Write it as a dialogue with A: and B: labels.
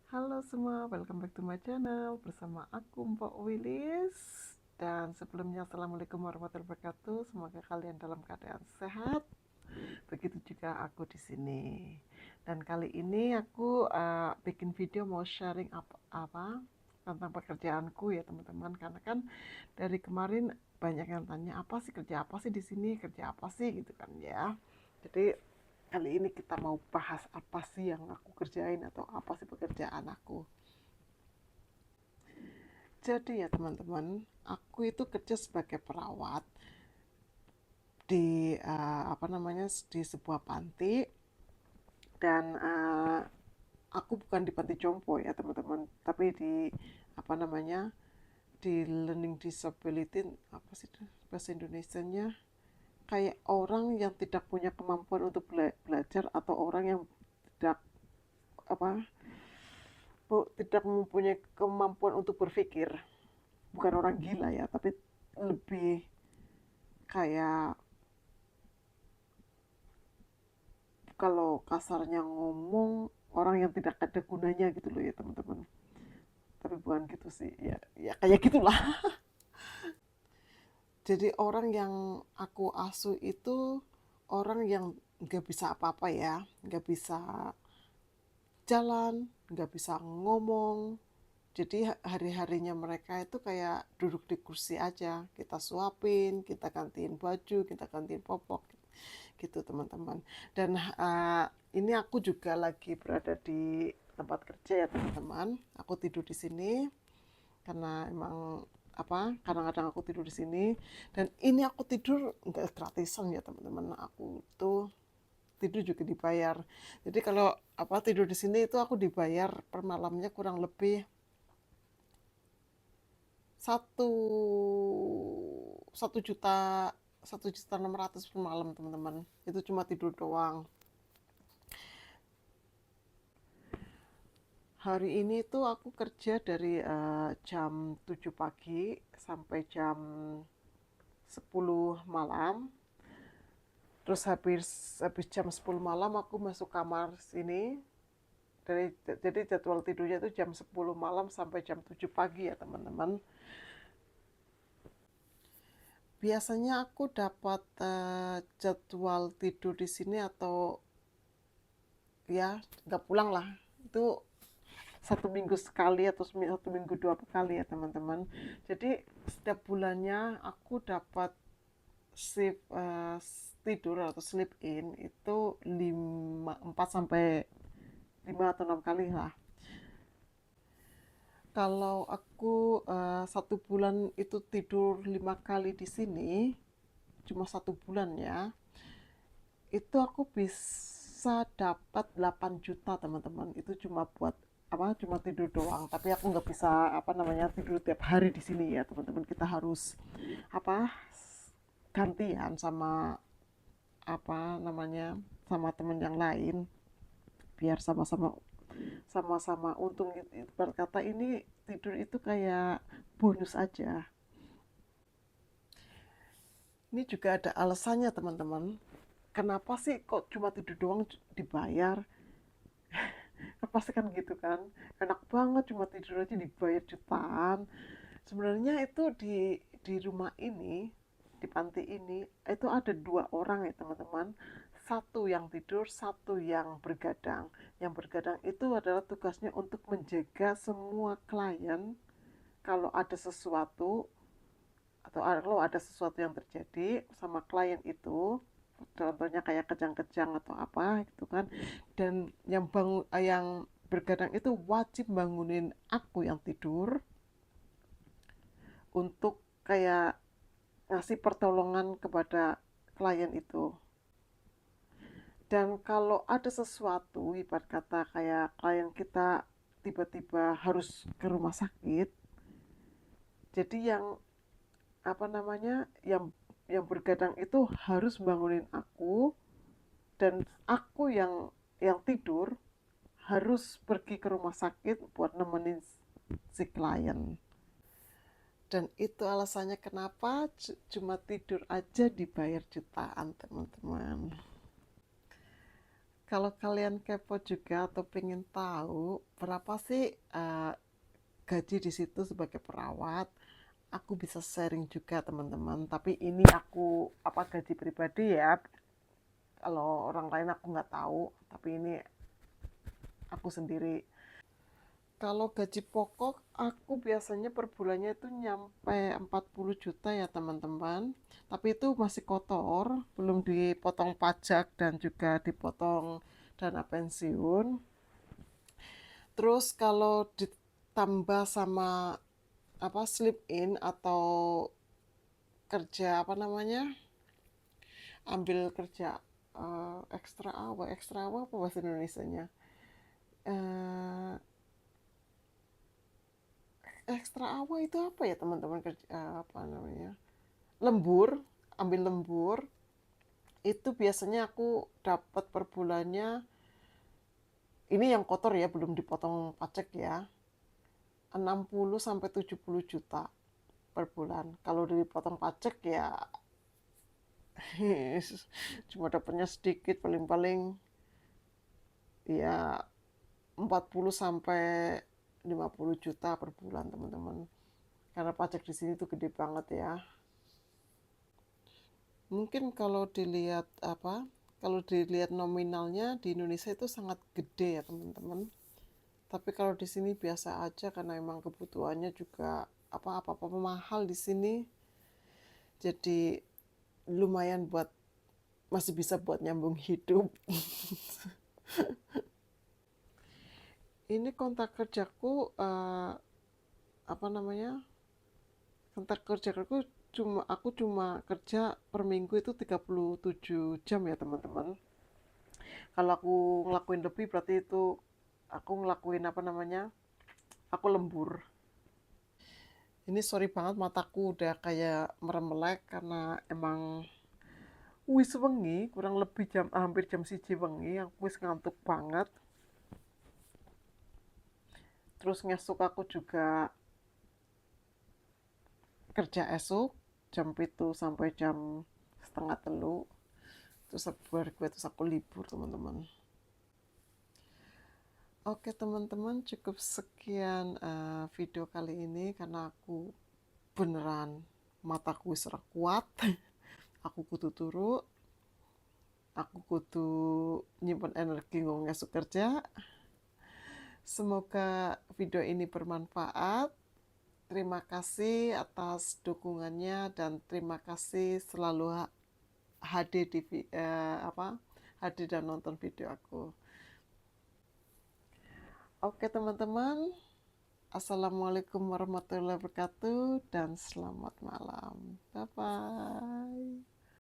A: Halo semua, welcome back to my channel bersama aku Mbak Wilis. Dan sebelumnya Assalamualaikum warahmatullahi wabarakatuh. Semoga kalian dalam keadaan sehat. Begitu juga aku di sini. Dan kali ini aku bikin video mau sharing apa tentang pekerjaanku ya teman-teman. Karena kan dari kemarin banyak yang tanya apa sih kerja apa sih di sini, kerja apa sih gitu kan ya. Jadi kali ini kita mau bahas apa sih yang aku kerjain atau apa sih pekerjaan aku. Jadi ya teman-teman, aku itu kerja sebagai perawat di di sebuah panti. Dan aku bukan di panti jompo ya teman-teman, tapi di apa namanya di learning disability, apa sih bahasa Indonesianya, kayak orang yang tidak punya kemampuan untuk belajar atau orang yang tidak apa tidak mempunyai kemampuan untuk berpikir. Bukan orang gila ya, tapi lebih kayak, kalau kasarnya ngomong, orang yang tidak ada gunanya gitu loh ya teman-teman. Tapi bukan gitu sih, ya ya kayak gitulah. Jadi orang yang aku asuh itu orang yang nggak bisa apa-apa ya, nggak bisa jalan, nggak bisa ngomong. Jadi hari-harinya mereka itu kayak duduk di kursi aja, kita suapin, kita gantiin baju, kita gantiin popok gitu teman-teman. Dan ini aku juga lagi berada di tempat kerja ya teman-teman. Aku tidur di sini karena emang kadang-kadang aku tidur di sini. Dan ini aku tidur nggak gratisan ya teman-teman, aku tuh tidur juga dibayar. Jadi kalau tidur di sini itu aku dibayar per malamnya kurang lebih satu satu juta 1.600.000 per malam teman-teman. Itu cuma tidur doang. Hari ini tuh aku kerja dari jam 7 pagi sampai jam 10 malam. Terus habis habis jam 10 malam aku masuk kamar sini. Jadi jadwal tidurnya itu jam 10 malam sampai jam 7 pagi ya teman-teman. Biasanya aku dapat jadwal tidur di sini, atau ya nggak pulang lah, itu 1 minggu sekali atau 1 minggu 2 kali ya teman-teman. Jadi setiap bulannya aku dapat shift tidur atau sleep in itu 4 sampai 5 atau 6 kali lah. Kalau aku 1 bulan itu tidur 5 kali di sini, cuma 1 bulan ya, itu aku bisa dapat 8 juta teman-teman. Itu cuma buat cuma tidur doang, tapi aku nggak bisa tidur tiap hari di sini ya teman-teman. Kita harus apa gantian sama sama teman yang lain, biar sama-sama untung gitu. Berkata ini tidur itu kayak bonus aja. Ini juga ada alasannya teman-teman, kenapa sih kok cuma tidur doang dibayar. Pasti kan gitu kan, enak banget cuma tidur aja dibayar jutaan. Sebenarnya itu di rumah ini, di panti ini itu ada 2 orang ya teman-teman. Satu yang tidur, satu yang bergadang. Yang bergadang itu adalah tugasnya untuk menjaga semua klien. Kalau ada sesuatu, atau kalau ada sesuatu yang terjadi sama klien itu, contohnya kayak kejang-kejang atau apa gitu kan, dan yang bergadang itu wajib bangunin aku yang tidur untuk kayak ngasih pertolongan kepada klien itu. Dan kalau ada sesuatu, ibarat kata kayak klien kita tiba-tiba harus ke rumah sakit, jadi yang yang bergadang itu harus bangunin aku, dan aku yang tidur harus pergi ke rumah sakit buat nemenin si klien. Dan itu alasannya kenapa cuma tidur aja dibayar jutaan teman-teman. Kalau kalian kepo juga atau pengen tahu berapa sih gaji di situ sebagai perawat, aku bisa sharing juga teman-teman. Tapi ini aku apa gaji pribadi ya. Kalau orang lain aku nggak tahu. Tapi ini aku sendiri. Kalau gaji pokok aku biasanya per bulannya itu nyampe 40 juta ya teman-teman. Tapi itu masih kotor, belum dipotong pajak dan juga dipotong dana pensiun. Terus kalau ditambah sama apa sleep in atau kerja apa namanya? Ambil kerja ekstra apa bahasa Indonesianya? Eh Ekstra hour itu apa ya teman-teman kerja apa namanya? Lembur, ambil lembur itu biasanya aku dapat per bulannya, ini yang kotor ya belum dipotong pajak ya, 60 sampai 70 juta per bulan. Kalau dipotong pajak ya cuma dapatnya sedikit, paling-paling ya 40 sampai 50 juta per bulan teman-teman. Karena pajak di sini tuh gede banget ya. Mungkin kalau dilihat nominalnya di Indonesia itu sangat gede ya teman-teman. Tapi kalau di sini biasa aja karena emang kebutuhannya juga apa-apa mahal di sini. Jadi lumayan buat masih bisa buat nyambung hidup. Ini kontak kerjaku apa namanya? Kontak kerjaku aku cuma kerja per minggu itu 37 jam ya teman-teman. Kalau aku ngelakuin lebih berarti itu aku ngelakuin apa namanya, aku lembur. Ini sorry banget mataku udah kayak meremelek karena emang wis wengi kurang lebih hampir jam 1 wengi aku wis ngantuk banget. Terus ngesuk aku juga kerja esok jam itu sampai jam setengah telu, terus aku libur teman-teman. Oke teman-teman, cukup sekian video kali ini karena aku beneran mataku serah kuat. Aku kudu turu, aku kudu nyimpen energi ngomong esok kerja. Semoga video ini bermanfaat. Terima kasih atas dukungannya dan terima kasih selalu hadir di hadir dan nonton video aku. Oke teman-teman, assalamualaikum warahmatullahi wabarakatuh dan selamat malam. Bye bye.